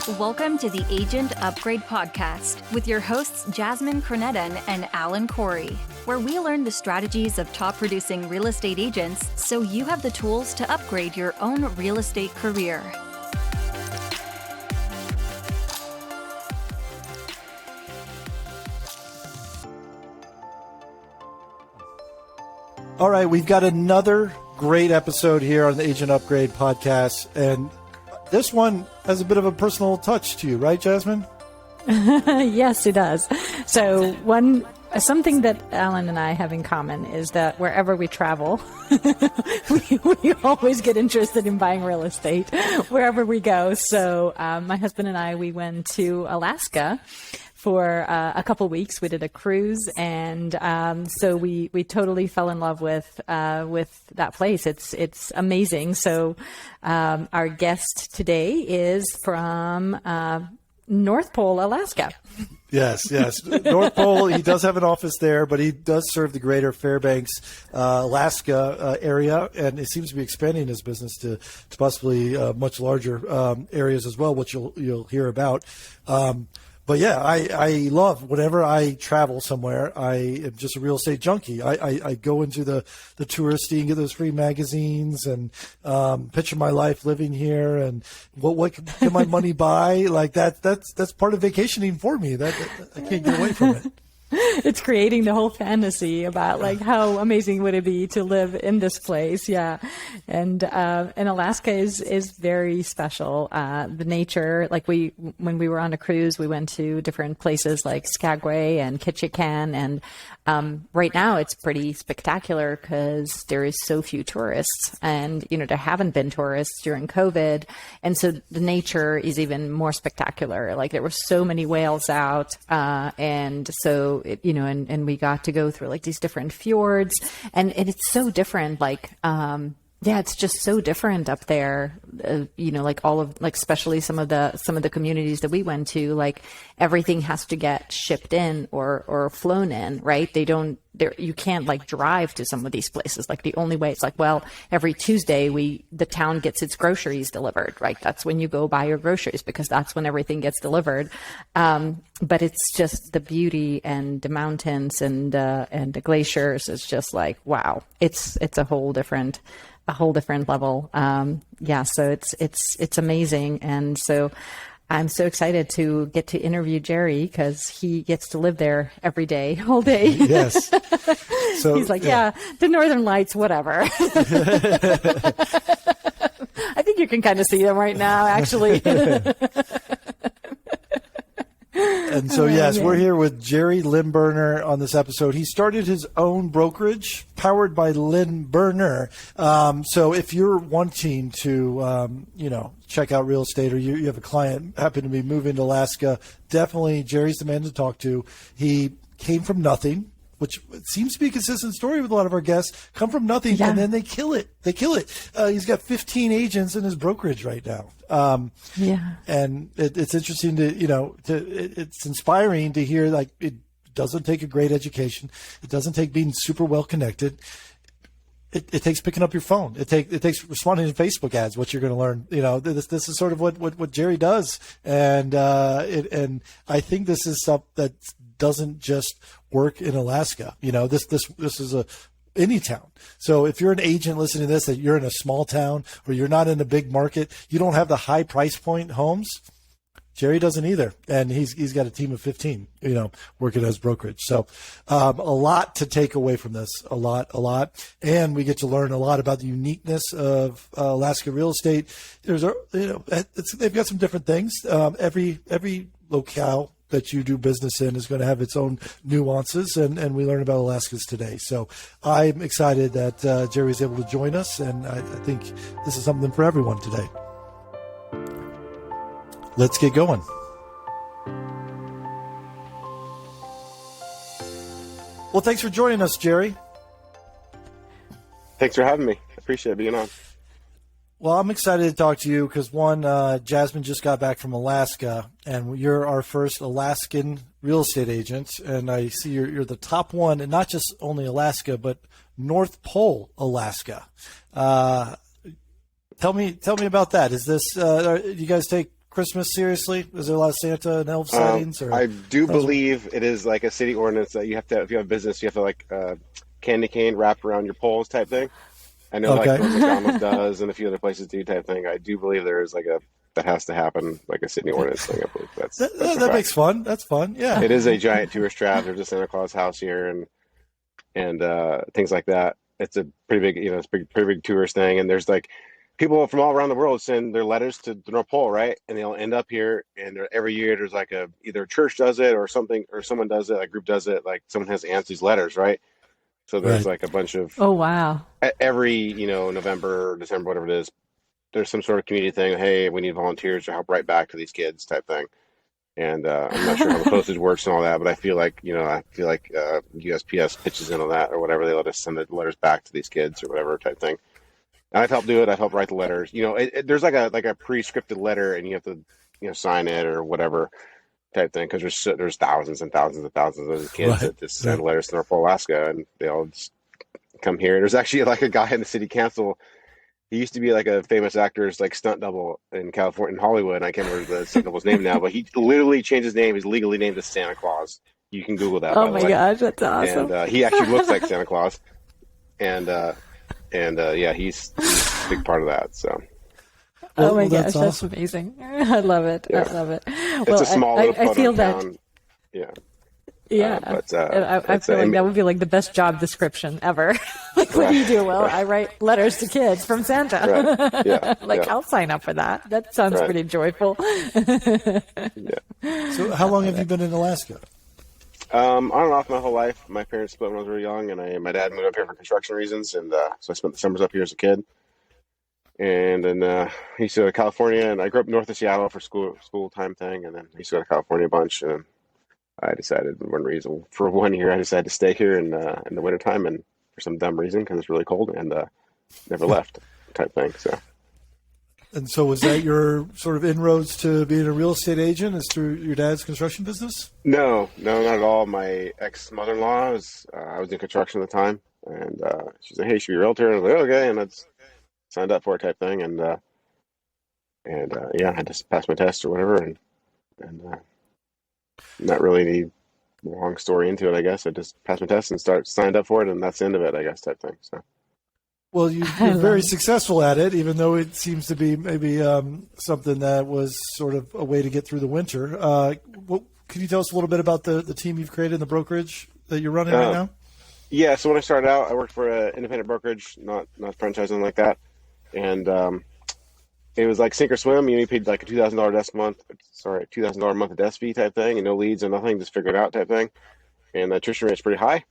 Welcome to the Agent Upgrade Podcast with your hosts Jasmine Alan and Alan Corey, where we learn the strategies of top producing real estate agents so you have the tools to upgrade your own real estate career. All right, we've got another great episode here on the Agent Upgrade Podcast, and this one has a bit of a personal touch to you, right, Jasmine? Yes, it does. So something that Alan and I have in common is that wherever we travel, we always get interested in buying real estate wherever we go. So my husband and I, we went to Alaska for a couple weeks. We did a cruise, and so we totally fell in love with that place. It's amazing. So our guest today is from North Pole, Alaska. Yes. North Pole, he does have an office there, but he does serve the greater Fairbanks, Alaska area, and it seems to be expanding his business to possibly much larger areas as well, which you'll hear about. But yeah, I love whenever I travel somewhere, I am just a real estate junkie. I go into the touristy and get those free magazines and picture my life living here and what can my money buy? Like that's part of vacationing for me. That I can't get away from it. It's creating the whole fantasy about like how amazing would it be to live in this place. Yeah. And Alaska is very special. The nature, like when we were on a cruise, we went to different places like Skagway and Ketchikan. And right now it's pretty spectacular because there is so few tourists, and, there haven't been tourists during COVID. And so the nature is even more spectacular. Like there were so many whales out. And so, and we got to go through like these different fjords, and it's so different. Like, it's just so different up there. Like all of, like, especially some of the communities that we went to, like everything has to get shipped in or flown in, right? You can't like drive to some of these places. Like the only way, it's like, well, every Tuesday the town gets its groceries delivered, right? That's when you go buy your groceries because that's when everything gets delivered. But it's just the beauty and the mountains and the glaciers is just like, wow, it's a whole different level. So it's amazing. And so I'm so excited to get to interview Jerry because he gets to live there every day, all day. Yes. So he's like, yeah, the Northern Lights, whatever. I think you can kind of see them right now, actually. And so, yes, we're here with Jerry Lymburner on this episode. He started his own brokerage powered by Lymburner. So if you're wanting to, check out real estate, or you have a client happen to be moving to Alaska, definitely Jerry's the man to talk to. He came from nothing, which seems to be a consistent story with a lot of our guests. Come from nothing, and then they kill it. He's got 15 agents in his brokerage right now. And it's interesting it's inspiring to hear, like, it doesn't take a great education. It doesn't take being super well connected. It takes picking up your phone. It takes responding to Facebook ads, what you're going to learn. This is sort of what Jerry does. And I think this is something that doesn't just work in Alaska. This is any town. So if you're an agent listening to this, that you're in a small town or you're not in a big market, you don't have the high price point homes. Jerry doesn't either, and he's got a team of 15, working as brokerage. So a lot to take away from this, a lot, and we get to learn a lot about the uniqueness of Alaska real estate. They've got some different things. Every locale that you do business in is going to have its own nuances, and we learn about Alaska's today. So I'm excited that Jerry's able to join us, and I think this is something for everyone today. Let's get going. Well, thanks for joining us, Jerry. Thanks for having me. Appreciate being on. Well, I'm excited to talk to you because, one, Jasmine just got back from Alaska, and you're our first Alaskan real estate agent. And I see you're the top one, and not just only Alaska, but North Pole, Alaska. Tell me about that. Is this, you guys take Christmas seriously? Is there a lot of Santa and elf sightings? Or I do believe it is like a city ordinance that you have to, if you have business, you have to like candy cane wrapped around your poles type thing. I know like McDonald's does and a few other places do type thing. I do believe there is like that has to happen, like a Sydney ordinance thing. I believe that makes fun. That's fun. Yeah. It is a giant tourist trap. There's a Santa Claus house here and things like that. It's a pretty big, it's a pretty big tourist thing. And there's like people from all around the world send their letters to the North Pole, right? And they'll end up here. And every year there's like either a church does it or something, or someone does it, a group does it. Like someone has to answer these letters, right? So there's like a bunch of, oh, wow. Every, November, December, whatever it is, there's some sort of community thing. Hey, we need volunteers to help write back to these kids type thing. And I'm not sure how the postage works and all that, but I feel like, USPS pitches in on that or whatever. They let us send the letters back to these kids or whatever type thing. And I've helped do it. I've helped write the letters. There's like a pre-scripted letter and you have to, sign it or whatever type thing. Cause there's thousands and thousands and thousands of kids that just send letters to North Pole, Alaska, and they all just come here. There's actually like a guy in the city council. He used to be like a famous actor's like stunt double in California, in Hollywood. And I can't remember the stunt double's name now, but he literally changed his name. He's legally named as Santa Claus. You can Google that. Oh my gosh, that's awesome. And he actually looks like Santa Claus. And yeah, he's a big part of that. So. Oh my gosh, that's amazing. I love it. Yeah. I love it. It's a small little I feel that. town. Yeah. Yeah, I feel like that would be like the best job description ever. Like, what do you do? Well, I write letters to kids from Santa. Right. Yeah. I'll sign up for that. That sounds pretty joyful. Yeah. So how long have you been in Alaska? On and off my whole life. My parents split when I was very young, and my dad moved up here for construction reasons, and so I spent the summers up here as a kid. And then I used to go to California, and I grew up north of Seattle for school time thing, and then I used to go to California a bunch. And I decided for 1 year, I decided to stay here in the wintertime, and for some dumb reason, because it's really cold, and never left type thing. And so was that your sort of inroads to being a real estate agent, is through your dad's construction business? No, not at all. My ex-mother-in-law I was in construction at the time, and she said, "Hey, you should be a realtor." And I was like, "Okay," and that's signed up for it type thing, and yeah, I just passed my test or whatever, and not really any long story into it, I guess. I just passed my test and signed up for it, and that's the end of it, I guess, type thing. So. Well, you're very successful at it, even though it seems to be maybe something that was sort of a way to get through the winter. Can you tell us a little bit about the team you've created in the brokerage that you're running right now? Yeah, so when I started out, I worked for an independent brokerage, not franchising like that. And it was like sink or swim. You paid like a $2,000 a month desk fee type thing, and no leads or nothing, just figure it out type thing. And the attrition rate's pretty high,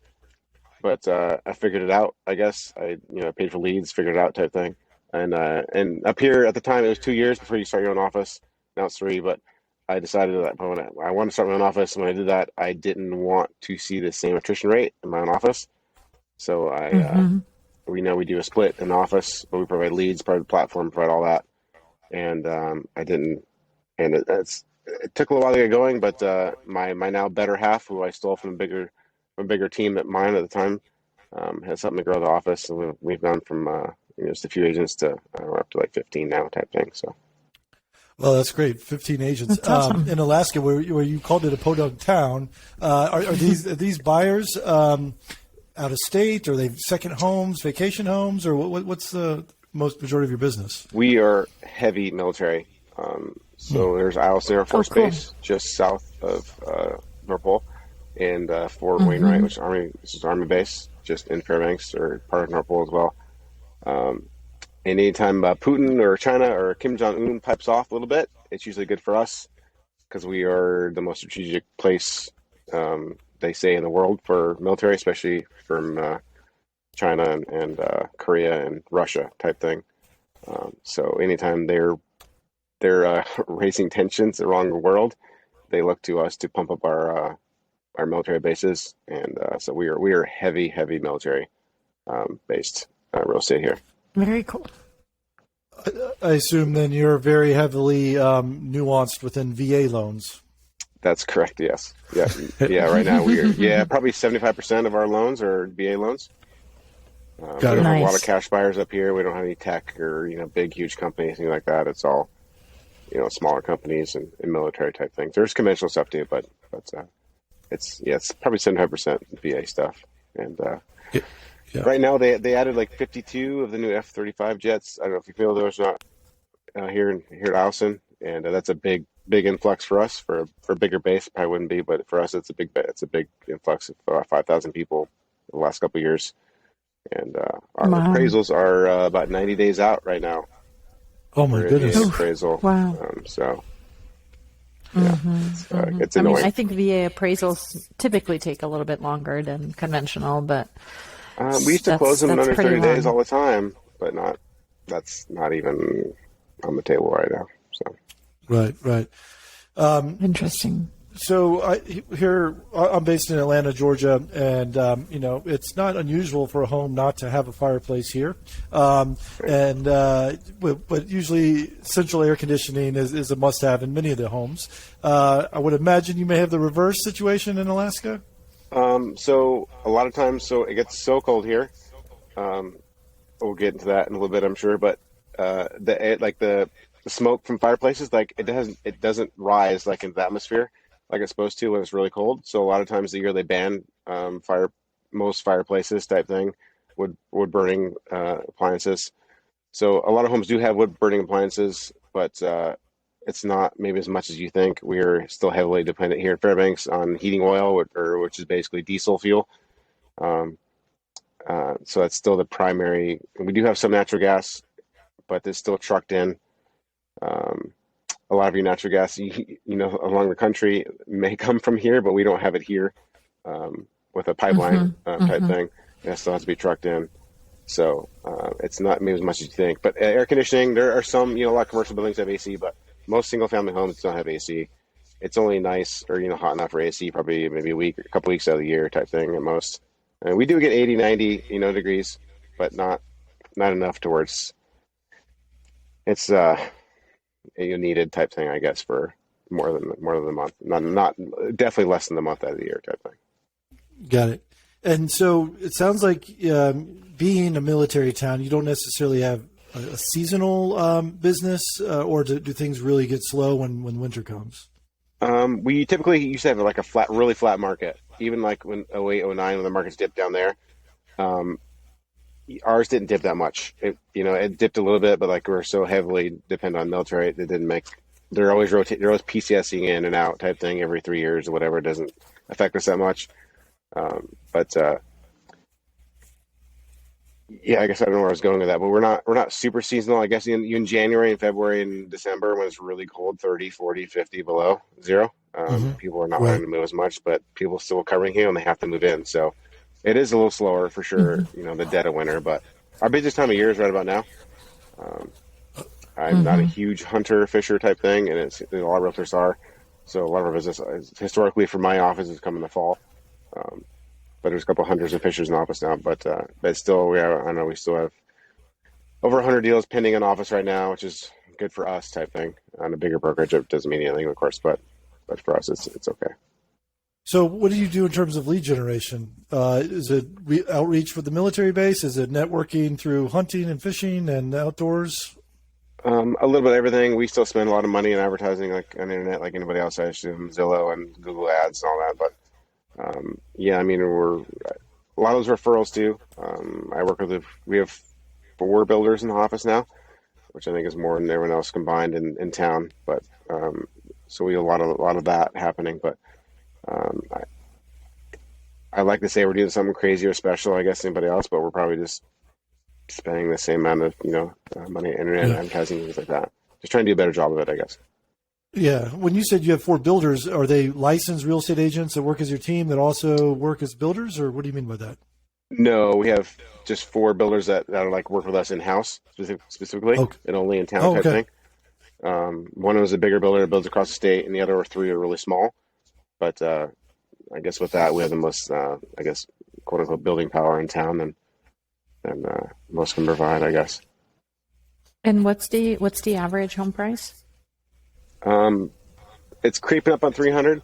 but I figured it out. I guess I paid for leads, figured it out type thing. And up here at the time, it was 2 years before you start your own office. Now it's 3, but I decided that I wanted to start my own office. When I did that, I didn't want to see the same attrition rate in my own office. So we do a split in the office, but we provide leads, provide the platform, provide all that. And I didn't, and it took a little while to get going, but my now better half, who I stole from a bigger team than mine at the time, has helped me grow the office. And we've gone from just a few agents to we're up to like 15 now type thing. So. Well, that's great. 15 agents. That's awesome. In Alaska, where you called it a podunk town, are these buyers out of state? Are they second homes, vacation homes, or what's the majority of your business? We are heavy military. So there's Alaskan Air Force Base just south of North Pole, and Fort Wainwright, which is Army base, just in Fairbanks or part of North Pole as well. And anytime Putin or China or Kim Jong-un pipes off a little bit, it's usually good for us because we are the most strategic place, they say, in the world for military, especially from China and Korea and Russia type thing. So anytime they're raising tensions around the world, they look to us to pump up our military bases, and so we are heavy military based real estate here. Very cool. I assume then you're very heavily nuanced within VA loans. That's correct. Yes. Yeah. Right now we're probably 75% of our loans are VA loans. We don't have a lot of cash buyers up here. We don't have any tech or big huge companies, anything like that. It's all smaller companies and military type things. There's conventional stuff too, but it's probably 75% VA stuff. And Yeah. right now they added like 52 of the new F-35 jets. I don't know if you feel those or not here at Alaskan, and that's a big influx for us. For a bigger base, it probably wouldn't be, but for us, it's a big influx of 5,000 people in the last couple of years. And our appraisals are about 90 days out right now. Oh my goodness! Appraisal. Wow. It's annoying. I think VA appraisals typically take a little bit longer than conventional, but we used to close them in under 30 days long. all the time, but that's not even on the table right now. So. Right. Interesting. So I'm based in Atlanta, Georgia, and it's not unusual for a home not to have a fireplace here, but usually central air conditioning is a must-have in many of the homes. I would imagine you may have the reverse situation in Alaska. So a lot of times, it gets so cold here. We'll get into that in a little bit, I'm sure, but the smoke from fireplaces, it doesn't rise like into the atmosphere like it's supposed to when it's really cold. So a lot of times of the year they ban most fireplaces type thing, wood burning appliances. So a lot of homes do have wood burning appliances, but it's not maybe as much as you think. We're still heavily dependent here in Fairbanks on heating oil, which is basically diesel fuel. So that's still the primary. We do have some natural gas, but it's still trucked in. A lot of your natural gas, along the country may come from here, but we don't have it here with a pipeline type thing. It still has to be trucked in. So it's not maybe as much as you think. But air conditioning, there are some, a lot of commercial buildings have AC, but most single-family homes don't have AC. It's only nice or, hot enough for AC, probably maybe a couple weeks out of the year type thing at most. And we do get 80, 90, degrees, but not enough towards it's needed type thing, I guess, for more than the month. Not definitely less than the month out of the year type thing. Got it. And so it sounds like being a military town, you don't necessarily have a seasonal business, or do things really get slow when winter comes? We typically used to have like a really flat market, even like when 08, 09, when the markets dipped down there. Ours didn't dip that much. It dipped a little bit, but like we're so heavily dependent on military, it didn't make. They're always PCSing in and out type thing every 3 years or whatever. It doesn't affect us that much. I guess I don't know where I was going with that, but we're not super seasonal. I guess in January and February and December when it's really cold, 30, 40, 50 below zero, people are not wanting to move as much, but people still covering here and they have to move in. So it is a little slower for sure, the dead of winter, but our busiest time of year is right about now. I'm not a huge hunter fisher type thing, and a lot of realtors are. So a lot of our business historically for my office has come in the fall. But there's a couple hunters and fishers in the office now, but still, we still have over 100 deals pending in office right now, which is good for us type thing. On a bigger brokerage, it doesn't mean anything, of course, but for us, it's okay. So what do you do in terms of lead generation? Is it outreach for the military base? Is it networking through hunting and fishing and outdoors? A little bit of everything. We still spend a lot of money in advertising, like on the internet, like anybody else. I assume Zillow and Google Ads and all that, but we're a lot of those referrals too. We have 4 builders in the office now, which I think is more than everyone else combined in town. But so we have a lot of that happening. But I like to say we're doing something crazy or special, I guess, than anybody else, but we're probably just spending the same amount of money on internet advertising, things like that. Just trying to do a better job of it, I guess. Yeah. When you said you have 4 builders, are they licensed real estate agents that work as your team that also work as builders, or what do you mean by that? No, we have just 4 builders that are like work with us in house specifically, and only in town type thing. One was a bigger builder that builds across the state, and the other 3 are really small. But I guess with that, we have the most, quote unquote, building power in town than most can provide, I guess. And what's the average home price? It's creeping up on 300.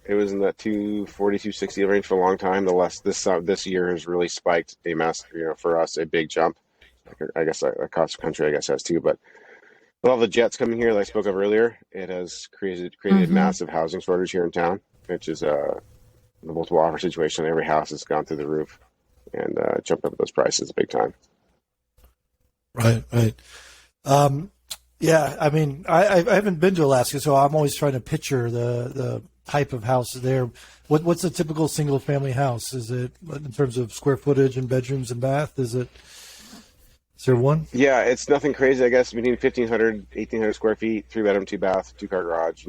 It was in that 240, 260 range for a long time. This year has really spiked a massive, for us, a big jump. I guess across the country, I guess has too. But With all the jets coming here that I spoke of earlier, it has created a massive housing shortage here in town, which is the multiple offer situation. Every house has gone through the roof and jumped up those prices big time. Right. Yeah, I mean, I haven't been to Alaska, so I'm always trying to picture the type of house there. What's a typical single family house? Is it in terms of square footage and bedrooms and bath? Is there one? Yeah, it's nothing crazy, I guess, between 1,500, 1,800 square feet, 3 bedroom, 2 bath, 2 car garage,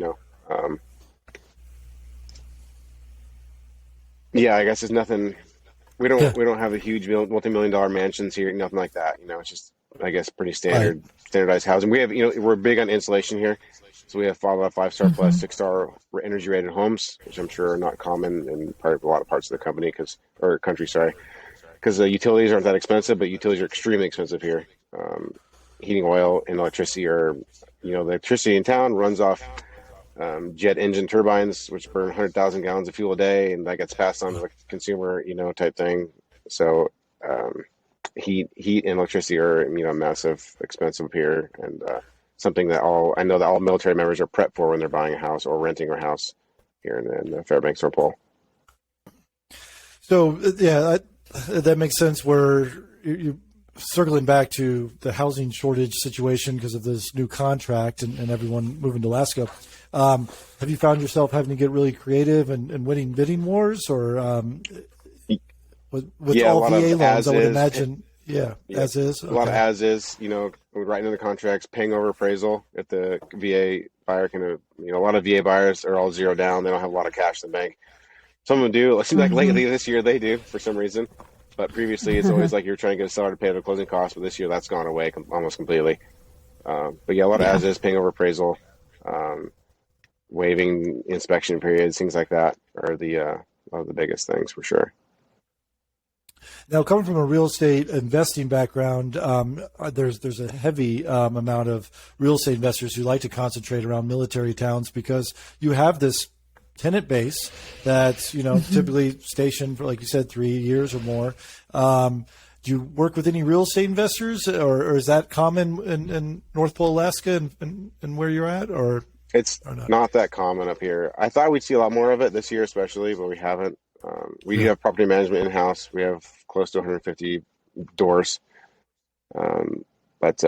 Yeah, I guess it's nothing. We don't have a huge multi-million dollar mansions here, nothing like that. It's just, I guess, pretty standardized housing. We have, we're big on insulation here. So we have a lot of 5-star plus 6-star energy rated homes, which I'm sure are not common in a lot of parts of the country, because the utilities aren't that expensive, but utilities are extremely expensive here. Heating oil and electricity the electricity in town runs off jet engine turbines, which burn 100,000 gallons of fuel a day, and that gets passed on to the consumer, type thing. So heat and electricity are, massive, expensive here, and something that I know that all military members are prepped for when they're buying a house or renting a house here in the Fairbanks North Pole. So yeah, that makes sense. Where you circling back to the housing shortage situation because of this new contract and everyone moving to Alaska. Have you found yourself having to get really creative and winning bidding wars, or with all VA loans? I would imagine. Yeah, as is. Okay. A lot of as is. We're writing in the contracts, paying over appraisal if the VA buyer can. A lot of VA buyers are all zero down. They don't have a lot of cash in the bank. Some of them do. It seems like lately this year they do for some reason. But previously it's always like you're trying to get a seller to pay the closing costs. But this year that's gone away almost completely. But yeah, a lot of as is, paying over appraisal, waiving inspection periods, things like that are one of the biggest things for sure. Now, coming from a real estate investing background, there's a heavy amount of real estate investors who like to concentrate around military towns because you have this tenant base that's typically stationed for, like you said, 3 years or more. Do you work with any real estate investors, or is that common in North Pole, Alaska, and where you're at, or it's not that common up here? I thought we'd see a lot more of it this year, especially, but we haven't. We do have property management in-house. We have close to 150 doors. But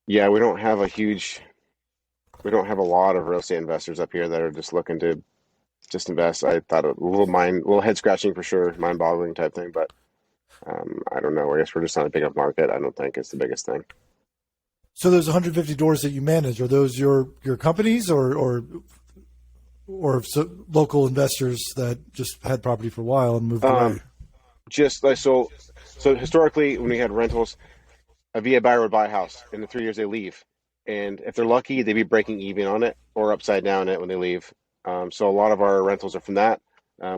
yeah, we don't have a lot of real estate investors up here that are just looking to just invest. I thought a little head scratching for sure, mind boggling type thing, but I don't know. I guess we're just not a big enough market. I don't think it's the biggest thing. So those 150 doors that you manage, are those your companies or local investors that just had property for a while and moved away? Just like so historically, when we had rentals, a VA buyer would buy a house. In the 3 years, they leave, and if they're lucky, they'd be breaking even on it or upside down it when they leave. So a lot of our rentals are from that.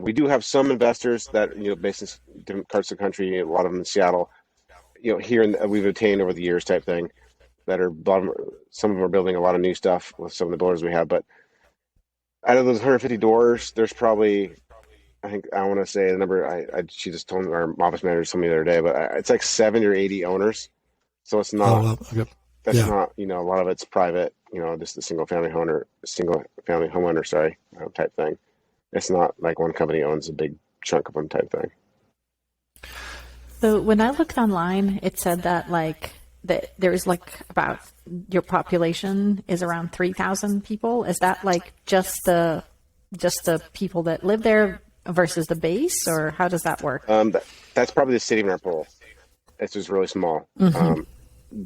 We do have some investors that based in different parts of the country. A lot of them in Seattle. We've obtained over the years type thing. Some of them are building a lot of new stuff with some of the builders we have, but out of those 150 doors, there's probably, I want to say the number. She just told me, our office manager told me the other day, but it's like 70 or 80 owners. So it's not. Oh, well, that's not. A lot of it's private. Just a single family homeowner. Sorry, type thing. It's not like one company owns a big chunk of them type thing. So when I looked online, it said that that there's about your population is around 3,000 people. Is that just the people that live there versus the base, or how does that work? That's probably the city of North Pole. It's just really small.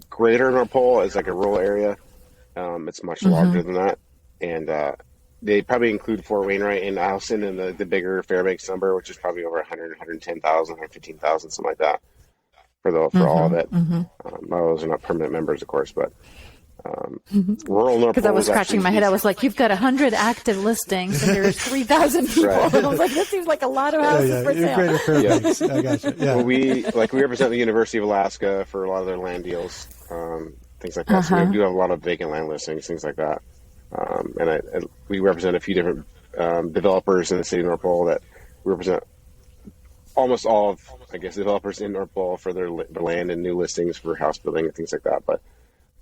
Greater North Pole is like a rural area. It's much larger than that, and they probably include Fort Wainwright and Alaskan and the bigger Fairbanks number, which is probably over 100, 110,000, 115,000, something like that. For all of it. Those are not permanent members, of course, but rural North Pole. Because I was scratching my head. I was like, you've got 100 active listings and there's 3,000 people. Right. And I was like, this seems like a lot of houses for sale. Yeah. I got you. Yeah. Well, we represent the University of Alaska for a lot of their land deals, things like that. So we do have a lot of vacant land listings, things like that. And we represent a few different developers in the city of North Pole that we represent. Almost all of, developers in North Pole for their land and new listings for house building and things like that. But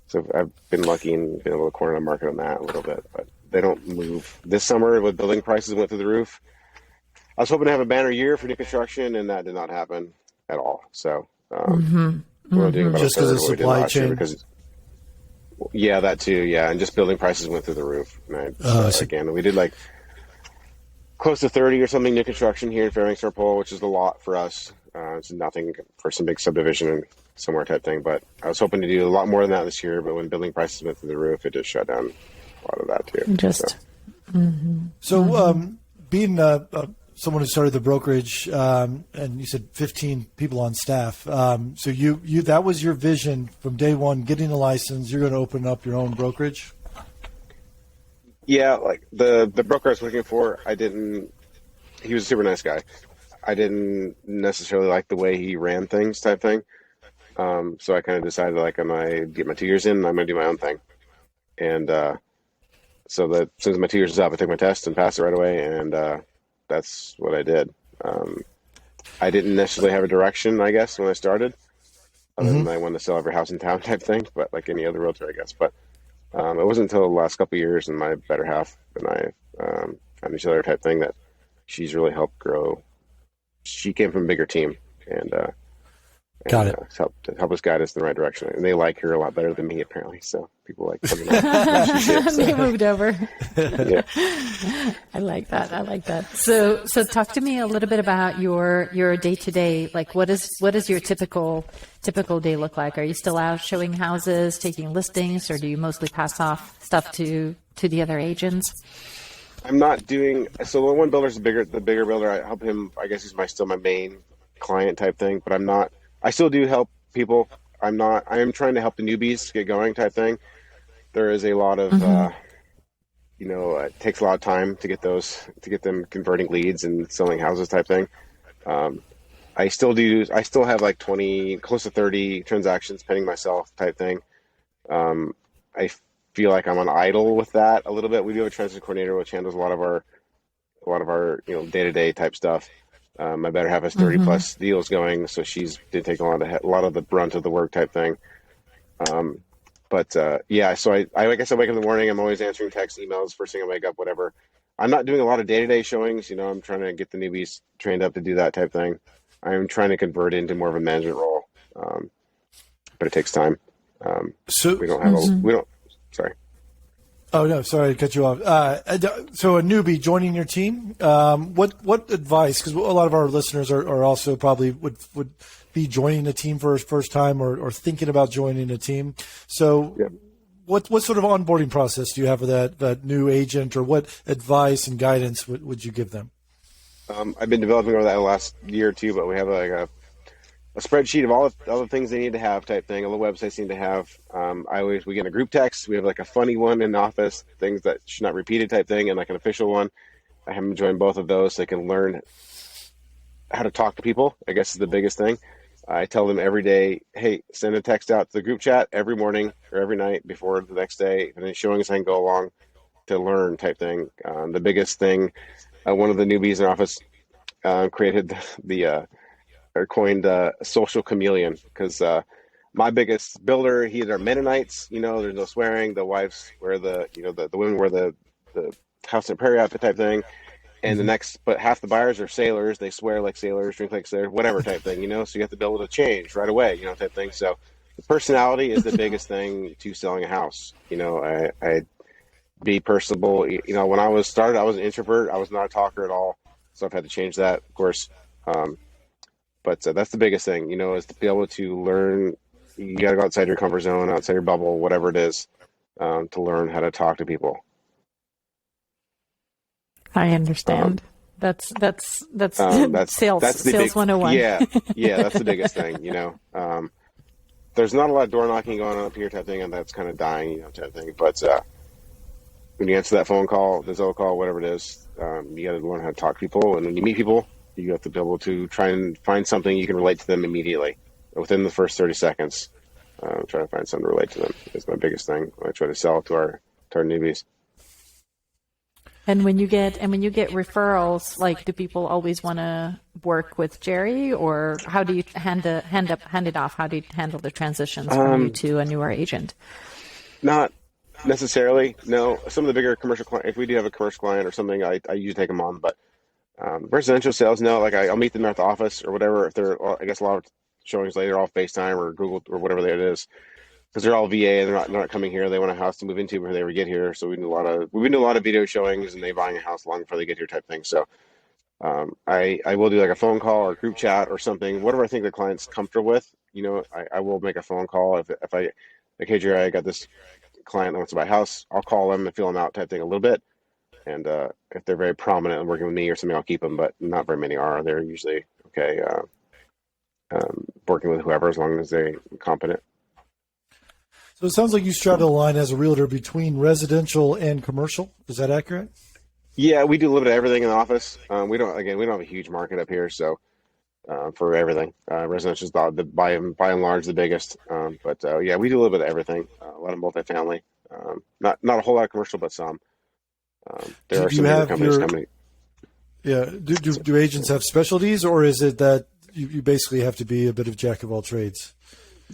So I've been lucky and been able to corner the market on that a little bit, but they don't move. This summer, with building prices went through the roof. I was hoping to have a banner year for new construction, and that did not happen at all. So we're doing about just because of supply chain. Yeah, that too. Yeah, and just building prices went through the roof. And again, we did like close to 30 or something new construction here in Fairbanks, North Pole, which is a lot for us. It's nothing for some big subdivision and somewhere type thing. But I was hoping to do a lot more than that this year. But when building prices went through the roof, it just shut down a lot of that too. So being someone who started the brokerage, and you said 15 people on staff. So you that was your vision from day one, getting a license. You're going to open up your own brokerage. Yeah, like the broker I was looking for, he was a super nice guy. I didn't necessarily like the way he ran things type thing. So I kind of decided, like, I'm going to get my 2 years in and I'm going to do my own thing. And so that as soon as my 2 years is up, I took my test and passed it right away. And that's what I did. I didn't necessarily have a direction, I guess, when I started, other than I wanted to sell every house in town type thing, but like any other realtor, I guess. But it wasn't until the last couple of years and my better half and I on each other type thing that she's really helped grow. She came from a bigger team and Got it. Help us guide us in the right direction. And they like her a lot better than me, apparently. So people like coming up. They moved over. Yeah. I like that. So talk to me a little bit about your day to day. Like, what is your typical day look like? Are you still out showing houses, taking listings, or do you mostly pass off stuff to the other agents? I'm not doing. So the one builder's the bigger builder. I help him. I guess he's still my main client type thing. But I'm not. I still do help people. I am trying to help the newbies get going type thing. There is a lot of, it takes a lot of time to get them converting leads and selling houses type thing. I still have like 20, close to 30 transactions pending myself type thing. I feel like I'm on idle with that a little bit. We do have a transition coordinator which handles a lot of our day-to-day type stuff. My better half has 30 plus deals going, so she's did take a lot of the brunt of the work type thing. So I guess I wake up in the morning. I'm always answering texts, emails, first thing I wake up, whatever. I'm not doing a lot of day-to-day showings. I'm trying to get the newbies trained up to do that type thing. I'm trying to convert into more of a management role, but it takes time. We don't have sorry. Oh, no, sorry to cut you off. So a newbie joining your team, what advice, because a lot of our listeners are also probably would be joining a team for the first time or thinking about joining a team. So what sort of onboarding process do you have for that new agent, or what advice and guidance would you give them? I've been developing over that last year or two, but we have like a spreadsheet of all the things they need to have type thing, all the websites need to have. We get in a group text. We have like a funny one in the office, things that should not repeated type thing, and like an official one. I have them join both of those so they can learn how to talk to people, I guess is the biggest thing. I tell them every day, hey, send a text out to the group chat every morning or every night before the next day, and then showing us I can go along to learn type thing. The biggest thing, one of the newbies in our office created coined social chameleon, because my biggest builder, they're Mennonites, there's no swearing, the wives wear the women wear the house and prairie outfit type thing, and but half the buyers are sailors, they swear like sailors, drink like sailors, whatever type thing, so you have to be able to change right away, type thing. So the personality is the biggest thing to selling a house. I be personable. When I was started, I was an introvert, I was not a talker at all, so I've had to change that, of course. But that's the biggest thing, is to be able to learn. You got to go outside your comfort zone, outside your bubble, whatever it is, to learn how to talk to people. I understand. That's sales. That's the sales 101. Yeah, that's the biggest thing. There's not a lot of door knocking going on up here, type thing, and that's kind of dying, type thing. But when you answer that phone call, the Zillow call, whatever it is, you got to learn how to talk to people, and when you meet people, you have to be able to try and find something you can relate to them immediately, within the first 30 seconds. Try to find something to relate to them is my biggest thing when I try to sell to our newbies. And when you get referrals, like, do people always want to work with Jerry, or how do you hand it off? How do you handle the transitions from you to a newer agent? Not necessarily. No, some of the bigger commercial clients, if we do have a commercial client or something, I usually take them on. But residential sales, no. Like I'll meet them at the office or whatever. If they're, I guess a lot of showings later, all FaceTime or Google or whatever it is, because they're all VA and they're not coming here. They want a house to move into before they ever get here. So we've been doing a lot of video showings and they buying a house long before they get here type thing. So I will do like a phone call or group chat or something, whatever I think the client's comfortable with. I will make a phone call if I like, hey Jerry, I got this client that wants to buy a house. I'll call them and feel them out type thing a little bit. And if they're very prominent and working with me or something, I'll keep them. But not very many are. They're usually okay working with whoever as long as they're competent. So it sounds like you straddle the line as a realtor between residential and commercial. Is that accurate? Yeah, we do a little bit of everything in the office. We don't have a huge market up here, so for everything, residential is by and large the biggest. But yeah, we do a little bit of everything. A lot of multifamily, not a whole lot of commercial, but some. There are some other companies coming. Yeah, do agents have specialties, or is it that you basically have to be a bit of jack of all trades?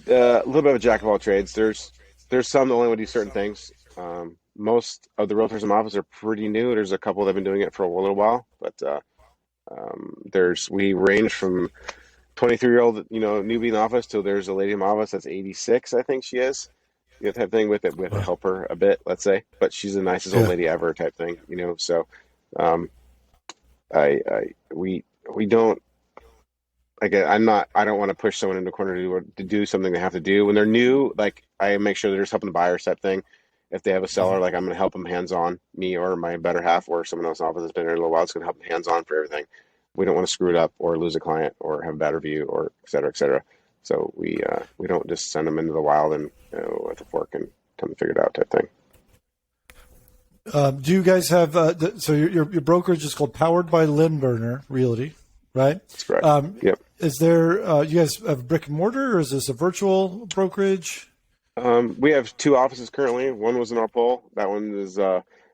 A little bit of a jack of all trades. There's some that only want to do certain things. Most of the realtors in my office are pretty new. There's a couple that have been doing it for a little while, but we range from 23-year-old, newbie in the office till there's a lady in my office that's 86, I think she is. Type thing with it. We have to help her a bit, let's say, but she's the nicest old lady ever type thing, So, we don't. Like I don't want to push someone into a corner to do something they have to do when they're new. Like I make sure they're just helping the buyers type thing. If they have a seller, like I'm going to help them hands on, me or my better half or someone else in the office that's been here a little while. It's going to help them hands on for everything. We don't want to screw it up or lose a client or have a bad review or et cetera, et cetera. So we don't just send them into the wild and with a fork and tell them to figure it out type thing. Do you guys have so your brokerage is called Powered by Lymburner Realty, right? That's correct. Yep. Is there you guys have brick and mortar, or is this a virtual brokerage? We have two offices currently. One was in our Pole. That one is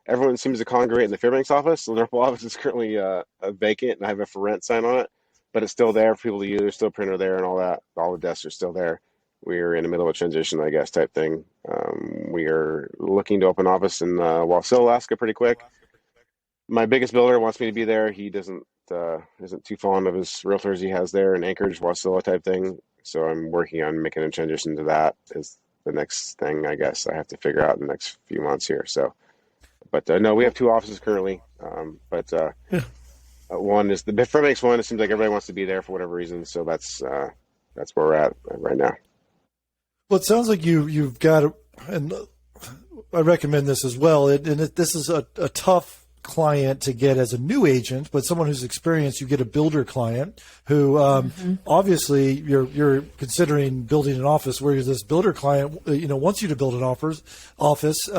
everyone seems to congregate in the Fairbanks office. So the Pole office is currently vacant, and I have a for rent sign on it, but it's still there for people to use. There's still a printer there and all that. All the desks are still there. We're in the middle of a transition, I guess, type thing. We are looking to open an office in Wasilla, Alaska, pretty quick. My biggest builder wants me to be there. He isn't too fond of his realtors he has there in Anchorage, Wasilla type thing. So I'm working on making a transition to that. Is the next thing I guess I have to figure out in the next few months here. So, but no, we have two offices currently. One is the Fairbanks one. It seems like everybody wants to be there for whatever reason. So that's where we're at right now. Well, it sounds like you've got, and I recommend this as well. This is a tough client to get as a new agent, but someone who's experienced, you get a builder client who obviously you're considering building an office, whereas this builder client wants you to build an office.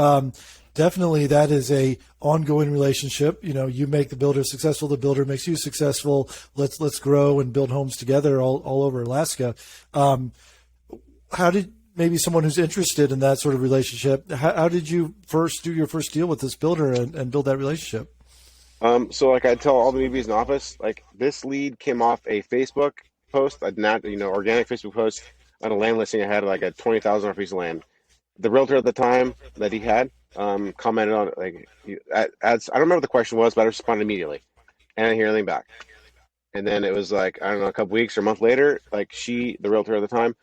Definitely that is a ongoing relationship. You make the builder successful, the builder makes you successful. Let's grow and build homes together all over Alaska. How did maybe someone who's interested in that sort of relationship, how did you first do your first deal with this builder and build that relationship? So like I tell all the newbies in the office, like this lead came off a Facebook post, organic Facebook post on a land listing I had, like a $20,000 piece of land. The realtor at the time that he had commented on it, like I don't remember what the question was, but I responded immediately and I didn't hear anything back. And then it was like, I don't know, a couple weeks or a month later, like the realtor at the time,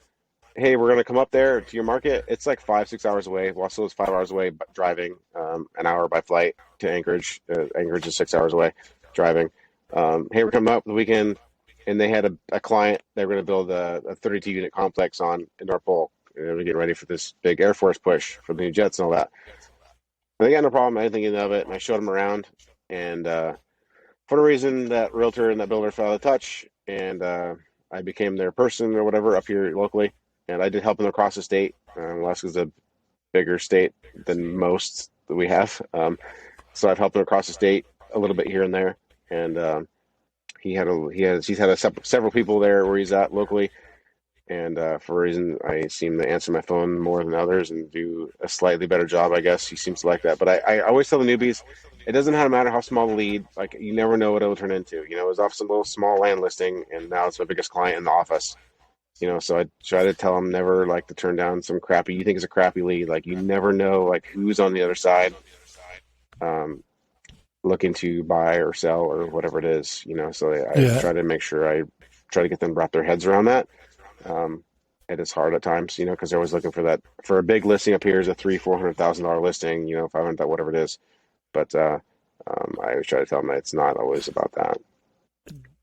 hey, we're going to come up there to your market. It's like 5-6 hours away. Wasilla is 5 hours away driving, an hour by flight to Anchorage. Anchorage is 6 hours away driving. Hey, we're coming up the weekend, and they had a client. They were going to build a 32-unit complex in North Pole. They were getting ready for this big Air Force push for the new jets and all that. And they got no problem. I didn't think anything of it, and I showed them around. And for a reason, that realtor and that builder fell out of touch, and I became their person or whatever up here locally. And I did help them across the state. Alaska's a bigger state than most that we have. So I've helped him across the state a little bit here and there. And he's had several people there where he's at locally. And for a reason, I seem to answer my phone more than others and do a slightly better job, I guess. He seems to like that. But I always tell the newbies, it doesn't matter how small the lead. Like, you never know what it'll turn into. It was off some little small land listing, and now it's my biggest client in the office. So I try to tell them never like to turn down some crappy, you think it's a crappy lead. Like you never know like who's on the other side, looking to buy or sell or whatever it is, so I try to make sure I try to get them wrap their heads around that. It is hard at times, because they're always looking for that. For a big listing up here is a $300,000-$400,000 listing, $500,000, whatever it is. But I always try to tell them that it's not always about that.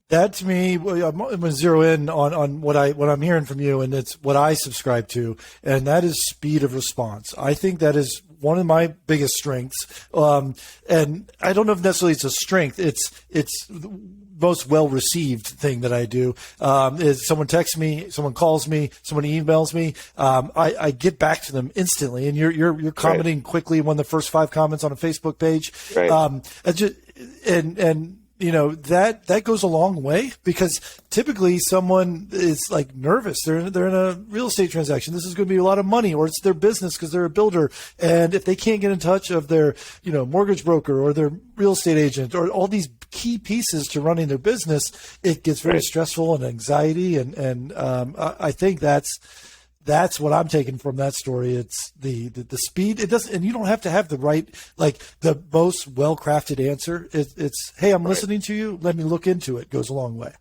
That to me, I'm going to zero in on what I'm hearing from you, and it's what I subscribe to, and that is speed of response. I think that is one of my biggest strengths, and I don't know if necessarily it's a strength. It's the most well received thing that I do. Is someone texts me, someone calls me, someone emails me, I get back to them instantly, and you're commenting quickly when the first 5 comments on a Facebook page, and that goes a long way, because typically someone is like nervous. They're in a real estate transaction. This is going to be a lot of money, or it's their business because they're a builder. And if they can't get in touch of their, mortgage broker or their real estate agent or all these key pieces to running their business, it gets very stressful and anxiety. And I think that's what I'm taking from that story. It's the speed. It doesn't, and you don't have to have the right, like the most well-crafted answer. It's, hey, I'm listening to you. Let me look into it. Goes a long way.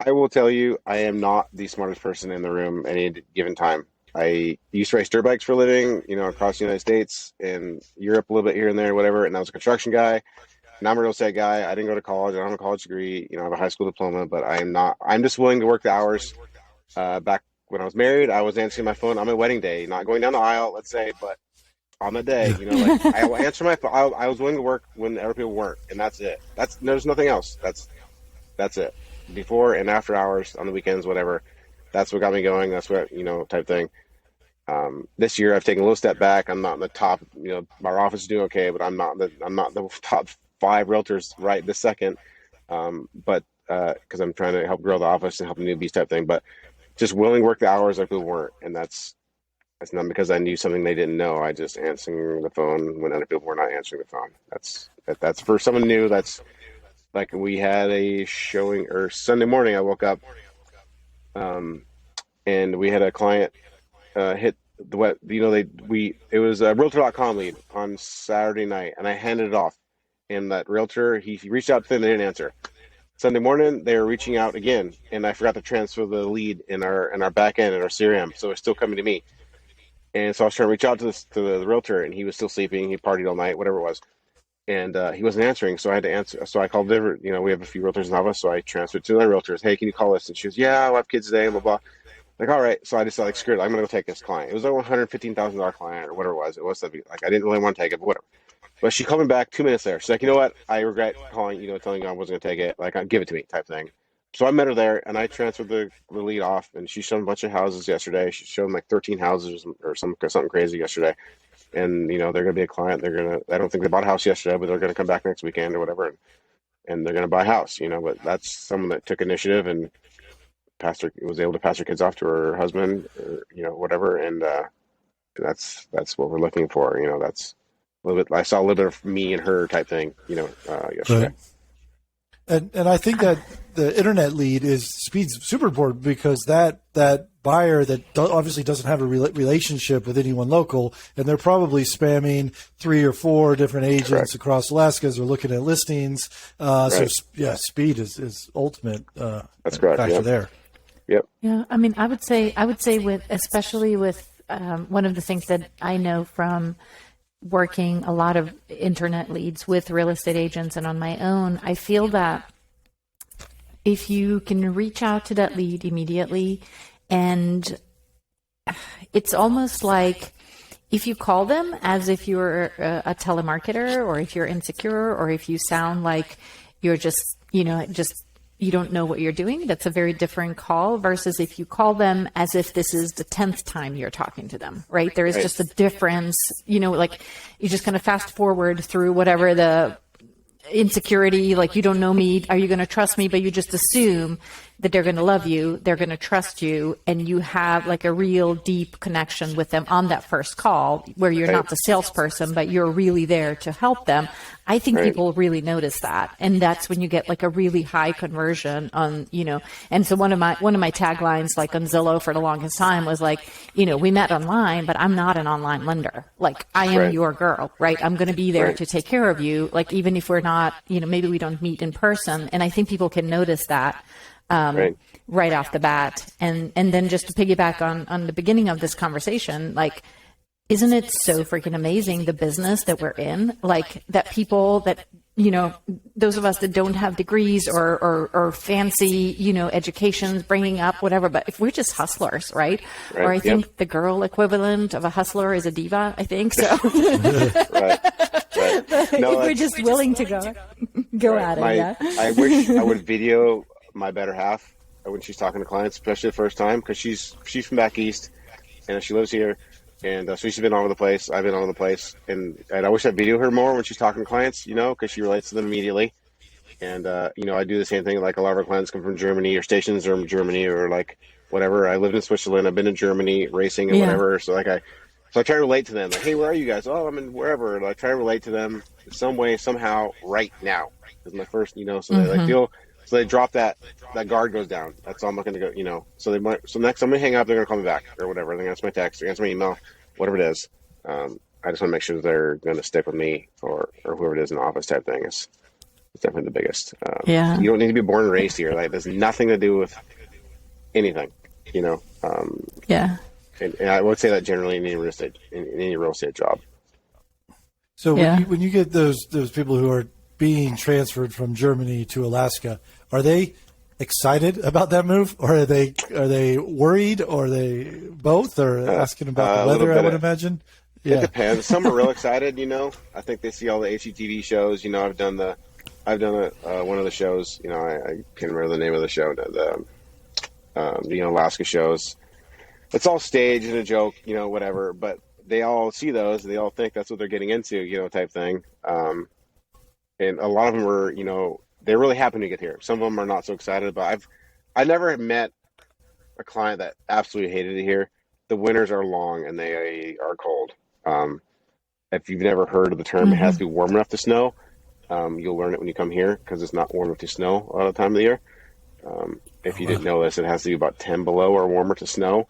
I will tell you, I am not the smartest person in the room any given time. I used to race dirt bikes for a living, across the United States and Europe a little bit here and there, whatever. And I was a construction guy. Now I'm a real estate guy. I didn't go to college. I don't have a college degree. I have a high school diploma, but I'm just willing to work the hours. Back when I was married, I was answering my phone on my wedding day, not going down the aisle, let's say, but on the day, I will answer my phone. I was willing to work when other people weren't, and that's it. There's nothing else. That's it. Before and after hours, on the weekends, whatever. That's what got me going. That's what, type thing. This year I've taken a little step back. I'm not in the top, our office is doing okay, but I'm not the top 5 realtors right this second. But because I'm trying to help grow the office and help the newbies type thing, but just willing to work the hours like people weren't. And that's not because I knew something they didn't know. I just answering the phone when other people were not answering the phone. That's for someone new. That's like, we had a showing, or Sunday morning I woke up, and we had a client hit the web. It was a realtor.com lead on Saturday night, and I handed it off. And that realtor, he reached out to them, they didn't answer. Sunday morning, they were reaching out again, and I forgot to transfer the lead in our back end, in our CRM, so it's still coming to me. And so I was trying to reach out to the realtor, and he was still sleeping. He partied all night, whatever it was, and he wasn't answering. So I had to answer. So I called different. We have a few realtors in the office, so I transferred to the realtors. Hey, can you call us? And she goes, yeah, I'll have kids today, blah blah. Like, all right. So I just like, screw it, I'm gonna go take this client. It was like $115,000 client or whatever it was. It was like, I didn't really want to take it, but whatever. But she called me back 2 minutes later. She's like, you know what? I regret calling, telling you I wasn't going to take it. Like, give it to me type thing. So I met her there, and I transferred the lead off, and she showed a bunch of houses yesterday. She showed them like 13 houses or something crazy yesterday. And, they're going to be a client. I don't think they bought a house yesterday, but they're going to come back next weekend or whatever. And they're going to buy a house, but that's someone that took initiative and was able to pass her kids off to her husband, or, whatever. And that's what we're looking for. That's a little bit. I saw a little bit of me and her type thing, yesterday. Right. And I think that the internet lead speed's super important, because that buyer that obviously doesn't have a relationship with anyone local, and they're probably spamming 3 or 4 different agents across Alaska as they're looking at listings. So yeah, speed is ultimate. That's correct. Factor there. Yep. Yeah, I mean, I would say especially with one of the things that I know from working a lot of internet leads with real estate agents and on my own, I feel that if you can reach out to that lead immediately, and it's almost like if you call them as if you're a telemarketer, or if you're insecure, or if you sound like you're just you don't know what you're doing, that's a very different call versus if you call them as if this is the 10th time you're talking to them, right? There is just a difference, like you just kind of fast forward through whatever the insecurity, like, you don't know me, are you going to trust me? But you just assume, that they're going to love you, they're going to trust you, and you have like a real deep connection with them on that first call where you're not the salesperson, but you're really there to help them. I think people really notice that. And that's when you get like a really high conversion on, and so one of my taglines like on Zillow for the longest time was like, we met online, but I'm not an online lender. Like I am your girl, right? I'm going to be there to take care of you. Like even if we're not, maybe we don't meet in person. And I think people can notice that. Right off the bat. And then just to piggyback on the beginning of this conversation, like, isn't it so freaking amazing the business that we're in? Like that people that, those of us that don't have degrees or fancy, educations, bringing up whatever, but if we're just hustlers, right? Or I think the girl equivalent of a hustler is a diva, I think so. No, if we're just willing to go at it. I wish I would video my better half when she's talking to clients, especially the first time, because she's from back east and she lives here, and so she's been all over the place. I've been all over the place, and I wish I'd video her more when she's talking to clients, because she relates to them immediately. And I do the same thing. Like a lot of our clients come from Germany, or stations are from Germany, or like whatever. I lived in Switzerland. I've been in Germany racing and whatever. So I try to relate to them. Like, hey, where are you guys? Oh, I'm in wherever. And I try to relate to them in some way, somehow, right now. Is my first, so they like feel. So they drop that guard goes down. That's all I'm looking to go, So next I'm gonna hang up. They're gonna call me back or whatever. They're gonna answer my text. They're gonna answer my email, whatever it is. I just want to make sure they're gonna stick with me or whoever it is in the office type thing. It's definitely the biggest. You don't need to be born and raised here. Like there's nothing to do with anything. And I would say that generally in any real estate job. So when you get those people who are being transferred from Germany to Alaska, are they excited about that move, or are they worried, or are they both, or asking about the weather? I would imagine. It depends. Some are real excited. I think they see all the HGTV shows. I've done one of the shows. I can't remember the name of the show. The Alaska shows. It's all staged and a joke. Whatever. But they all see those. They all think that's what they're getting into. Type thing. And a lot of them are, they're really happy to get here. Some of them are not so excited, but I never met a client that absolutely hated it here. The winters are long and they are cold. If you've never heard of the term, it has to be warm enough to snow. You'll learn it when you come here because it's not warm enough to snow a lot of the time of the year. If you didn't know this, it has to be about 10 below or warmer to snow.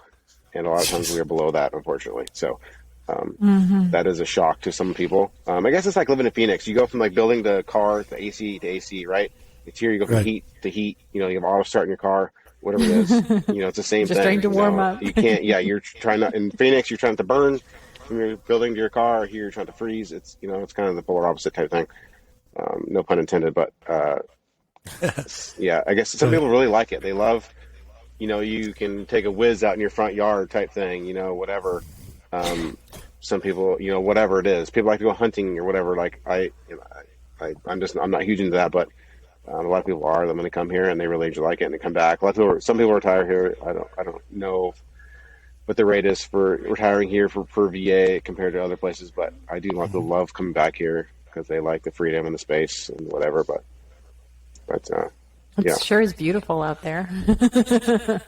And a lot of times we are below that, unfortunately. So that is a shock to some people. I guess it's like living in Phoenix. You go from like building the car to AC, right? It's here. You go from heat to heat. You have auto start in your car, whatever it is. It's the same thing. Just trying to warm up. You can't. Yeah, you're trying to. In Phoenix, you're trying to burn from your building to your car. Here, you're trying to freeze. It's it's kind of the polar opposite type thing. No pun intended, but I guess some people really like it. They love. You can take a whiz out in your front yard type thing. Whatever. Some people, whatever it is, people like to go hunting or whatever. Like I'm not huge into that, but a lot of people are. They're going to come here and they really like it and they come back. Some people retire here. I don't know what the rate is for retiring here for VA compared to other places, but I do want to love coming back here because they like the freedom and the space and whatever. But it sure is beautiful out there.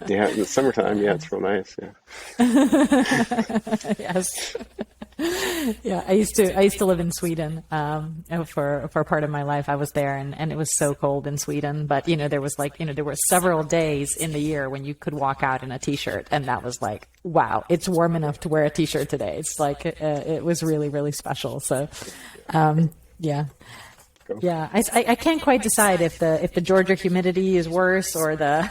Yeah, in the summertime, it's real nice. Yeah. Yes. Yeah, I used to live in Sweden for part of my life. I was there, and it was so cold in Sweden. But there was there were several days in the year when you could walk out in a t-shirt, and that was like, wow, it's warm enough to wear a t-shirt today. It's like it was really, really special. So, yeah. Yeah, I can't quite decide if the Georgia humidity is worse or the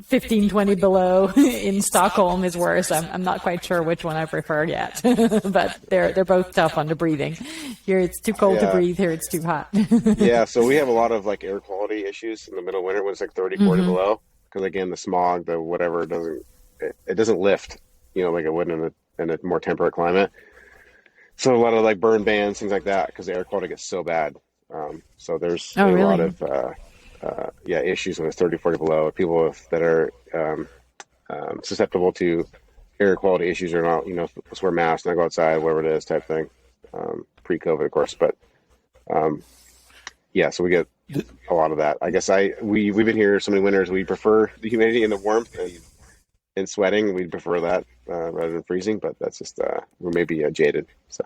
15, 20 below in Stockholm is worse. I'm not quite sure which one I prefer yet, but they're both tough on the breathing. Here it's too cold to breathe. Here it's too hot. Yeah, so we have a lot of like air quality issues in the middle of winter when it's like 30, 40 below because again the smog, the whatever it doesn't lift, like it would in a more temperate climate. So a lot of like burn bans, things like that, because the air quality gets so bad. So there's a lot of issues when it's 30, 40 below. People that are susceptible to air quality issues are not, let's wear masks, not go outside, whatever it is type thing. Pre-COVID, of course. But so we get a lot of that. I guess we've been here so many winters. We prefer the humidity and the warmth, and sweating. We prefer that rather than freezing. But that's just we're maybe jaded. So.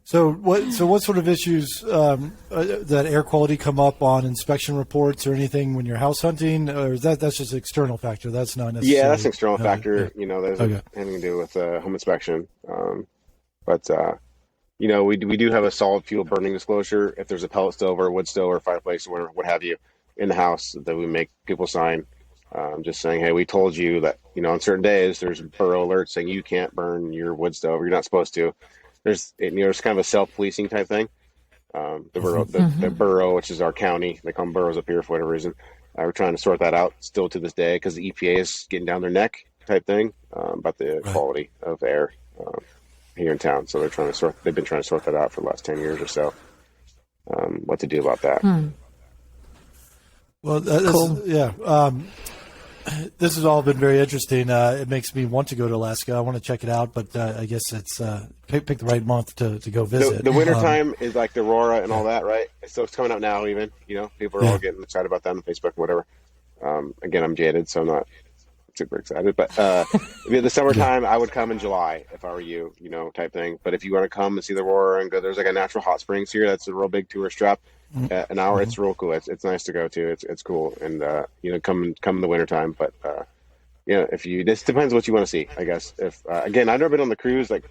So what sort of issues that air quality come up on inspection reports or anything when you're house hunting, or that's just an external factor? That's not necessarily. Yeah, that's an external factor. Yeah. There's anything to do with home inspection. But we do have a solid fuel burning disclosure. If there's a pellet stove or a wood stove or a fireplace or what have you in the house that we make people sign, just saying, hey, we told you that on certain days there's borough alerts saying you can't burn your wood stove or you're not supposed to. There's kind of a self-policing type thing. The borough, which is our county, they call them boroughs up here for whatever reason. We're trying to sort that out still to this day because the EPA is getting down their neck type thing about the quality of air here in town. So they've been trying to sort that out for the last 10 years or so. What to do about that? Well, cool. Yeah. This has all been very interesting. It makes me want to go to Alaska. I want to check it out, but I guess it's pick the right month to go visit. The wintertime is like the Aurora and all that, right? So it's coming up now even. People are all getting excited about that on Facebook and whatever. Again, I'm jaded, so I'm not super excited. But the summertime, I would come in July if I were you, type thing. But if you want to come and see the Aurora and go, there's like a natural hot springs here. That's a real big tourist trap. An hour, it's real cool. It's nice to go to. It's cool, and come in the wintertime. But this depends what you want to see, I guess. If again, I've never been on the cruise like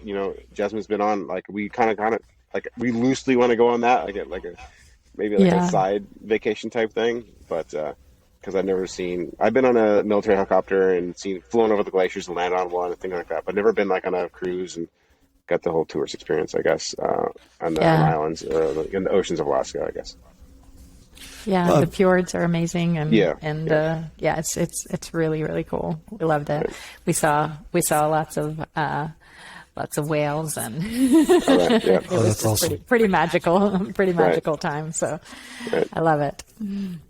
Jasmine's been on. Like we kind of like we loosely want to go on that. Maybe a side vacation type thing, but because I've been on a military helicopter and flown over the glaciers and landed on one and things like that, but never been like on a cruise and got the whole tourist experience, I guess, on the islands or in the oceans of Alaska, I guess. Yeah, the fjords are amazing, and it's really, really cool. We loved it. Right. We saw lots of whales, and right, yeah. it was that's awesome. pretty magical time. So I love it.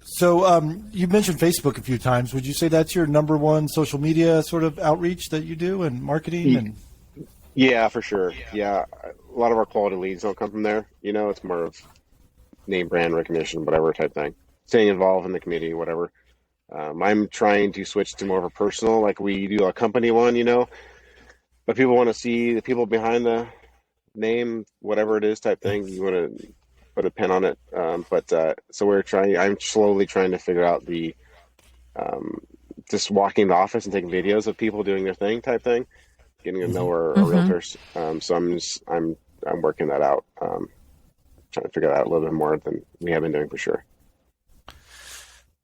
So you mentioned Facebook a few times. Would you say that's your number one social media sort of outreach that you do and marketing? Yeah, for sure. Yeah, a lot of our quality leads don't come from there. It's more of name brand recognition, whatever type thing. Staying involved in the community, whatever. I'm trying to switch to more of a personal, like we do a company one, but people want to see the people behind the name, whatever it is type thing. You want to put a pin on it. So I'm slowly trying to figure out the just walking the office and taking videos of people doing their thing type thing. Getting to know our realtors. So I'm working that out. Trying to figure that out a little bit more than we have been doing for sure.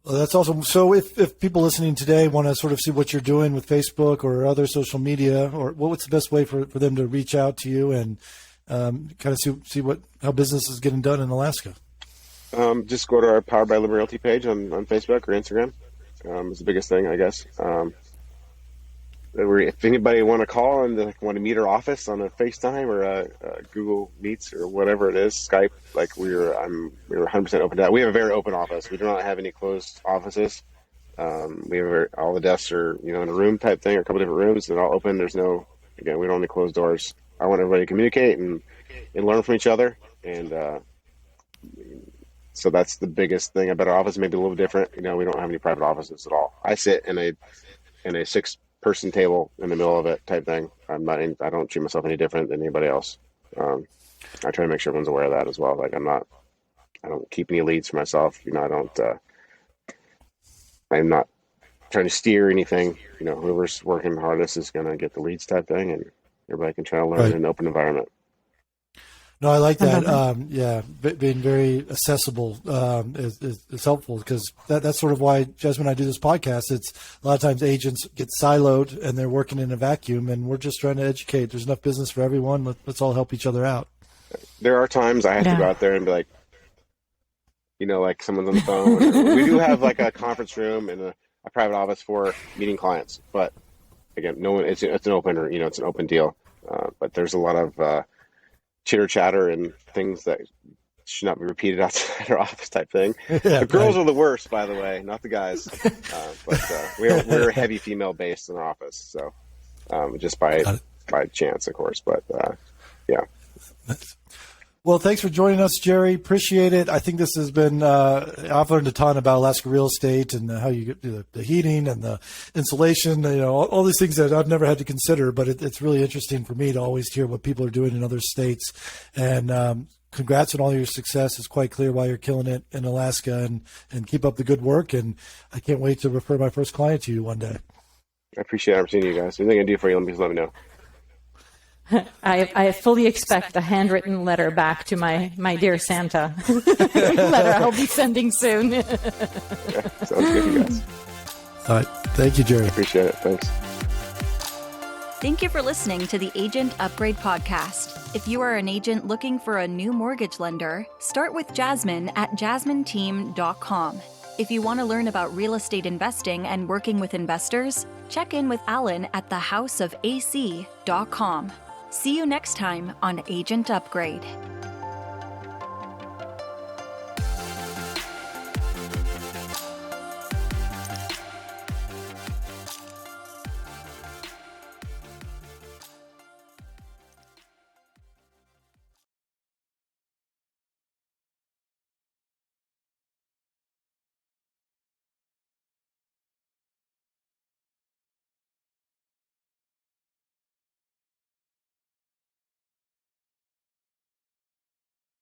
Well, that's awesome. So if people listening today want to sort of see what you're doing with Facebook or other social media, or what's the best way for them to reach out to you and kind of see how business is getting done in Alaska? Just go to our Powered by Liberty Realty page on Facebook or Instagram. Is the biggest thing, I guess. If anybody want to call and want to meet our office on a FaceTime or a Google Meets or whatever it is, Skype, we're 100% open to that. We have a very open office. We do not have any closed offices. We have all the desks are in a room type thing, or a couple different rooms. They're all open. We don't have any closed doors. I want everybody to communicate and learn from each other. And so that's the biggest thing about our office. Maybe a little different. We don't have any private offices at all. I sit in a 6-person table in the middle of it type thing. I don't treat myself any different than anybody else. I try to make sure everyone's aware of that as well. I don't keep any leads for myself. I'm not trying to steer anything. Whoever's working hardest is going to get the leads type thing, and everybody can try to learn in an open environment. No, I like that. Being very accessible is helpful, because that's sort of why Jasmine and I do this podcast. It's a lot of times agents get siloed and they're working in a vacuum, and we're just trying to educate. There's enough business for everyone. Let's all help each other out. There are times I have to go out there and be like, someone's on the phone. We do have a conference room and a private office for meeting clients, but again, no one. It's an open, it's an open deal. But there's a lot of chitter chatter and things that should not be repeated outside our office type thing. Yeah, the girls are the worst, by the way, not the guys. But we're heavy female based in our office, so just by chance, of course. But yeah. Well, thanks for joining us, Jerry. Appreciate it. I think this has been, I've learned a ton about Alaska real estate and how you do the heating and the insulation, all these things that I've never had to consider, but it's really interesting for me to always hear what people are doing in other states. And congrats on all your success. It's quite clear why you're killing it in Alaska, and keep up the good work. And I can't wait to refer my first client to you one day. I appreciate it. I'm seeing you guys. Anything I can do for you, let me know. I fully expect a handwritten letter back to my dear Santa letter I'll be sending soon. Yeah, sounds good, you guys. All right. Thank you, Jerry. Appreciate it. Thanks. Thank you for listening to the Agent Upgrade Podcast. If you are an agent looking for a new mortgage lender, start with Jasmine at jasmineteam.com. If you want to learn about real estate investing and working with investors, check in with Alan at thehouseofac.com. See you next time on Agent Upgrade.